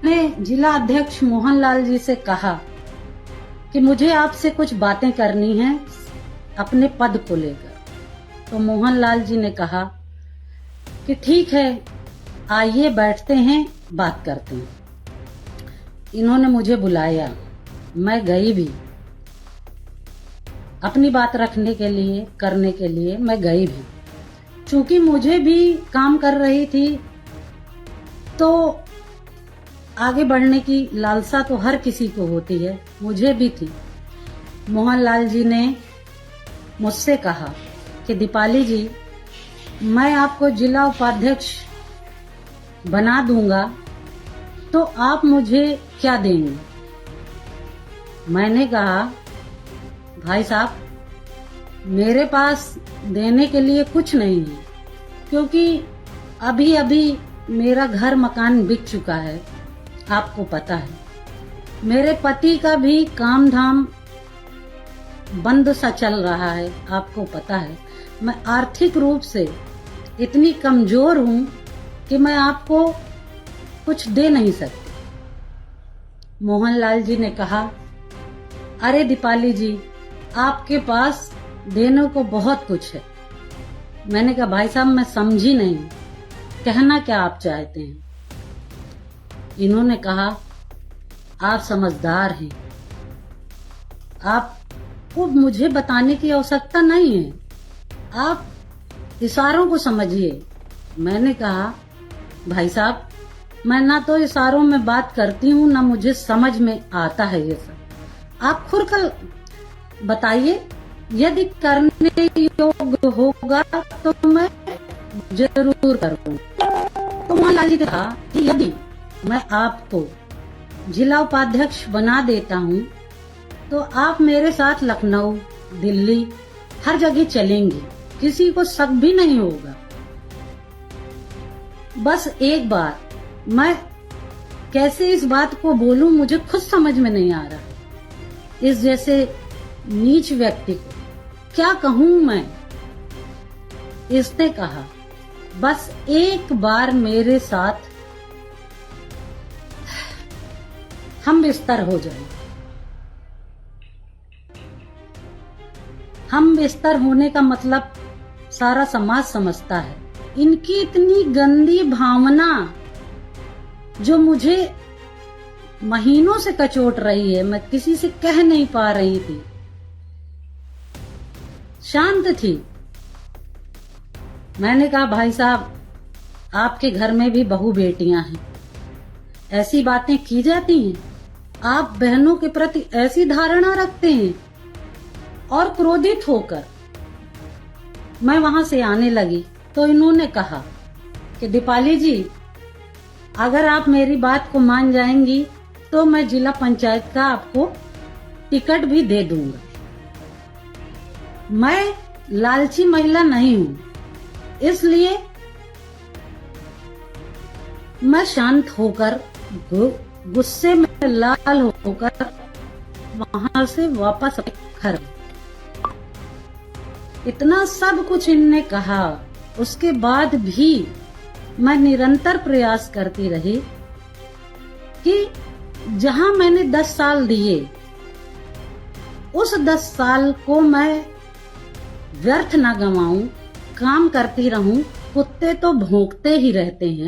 मैंने जिला अध्यक्ष मोहनलाल जी से कहा कि मुझे आपसे कुछ बातें करनी हैं अपने पद को लेकर। तो मोहनलाल जी ने कहा कि ठीक है, आइए बैठते हैं, बात करते हैं। इन्होंने मुझे बुलाया, मैं गई भी अपनी बात रखने के लिए, करने के लिए मैं गई भी। चूंकि मुझे भी काम कर रही थी तो आगे बढ़ने की लालसा तो हर किसी को होती है, मुझे भी थी। मोहनलाल जी ने मुझसे कहा कि दीपाली जी, मैं आपको जिला उपाध्यक्ष बना दूंगा तो आप मुझे क्या देंगे। मैंने कहा, भाई साहब, मेरे पास देने के लिए कुछ नहीं है, क्योंकि अभी अभी मेरा घर मकान बिक चुका है, आपको पता है। मेरे पति का भी काम धाम बंद सा चल रहा है, आपको पता है। मैं आर्थिक रूप से इतनी कमजोर हूं कि मैं आपको कुछ दे नहीं सकती। मोहनलाल जी ने कहा, अरे दीपाली जी, आपके पास देने को बहुत कुछ है। मैंने कहा, भाई साहब, मैं समझी नहीं, कहना क्या आप चाहते हैं। इन्होंने कहा, आप समझदार हैं, आपको मुझे बताने की आवश्यकता नहीं है, आप इशारों को समझिए। मैंने कहा, भाई साहब, मैं ना तो इशारों में बात करती हूँ, ना मुझे समझ में आता है ये सब। आप खुलकर बताइए, यदि करने योग्य होगा तो मैं जरूर करूँगा। तो मोहनलाल जी ने कहा कि यदि मैं आपको जिला उपाध्यक्ष बना देता हूँ तो आप मेरे साथ लखनऊ, दिल्ली, हर जगह चलेंगी, किसी को शक भी नहीं होगा। बस एक बार मैं कैसे इस बात को बोलूं, मुझे खुद समझ में नहीं आ रहा। इस जैसे नीच व्यक्ति को क्या कहूं मैं। इसने कहा, बस एक बार मेरे साथ हम बिस्तर हो जाए। हम बिस्तर होने का मतलब सारा समाज समझता है। इनकी इतनी गंदी भावना जो मुझे महीनों से कचोट रही है, मैं किसी से कह नहीं पा रही थी। शांत थी। मैंने कहा, भाई साहब, आपके घर में भी बहू बेटियां हैं, ऐसी बातें की जाती हैं? आप बहनों के प्रति ऐसी धारणा रखते हैं? और क्रोधित होकर मैं वहां से आने लगी तो इन्होंने कहा कि दीपाली जी, अगर आप मेरी बात को मान जाएंगी तो मैं जिला पंचायत का आपको टिकट भी दे दूंगा। मैं लालची महिला नहीं हूं, इसलिए मैं शांत होकर, गुस्से में लाल होकर वहां से वापस घर। इतना सब कुछ इनने कहा, उसके बाद भी मैं निरंतर प्रयास करती रही कि जहां मैंने 10 साल दिए, उस 10 साल को मैं व्यर्थ ना गंवाऊं, काम करती रहूं। कुत्ते तो भौंकते ही रहते हैं।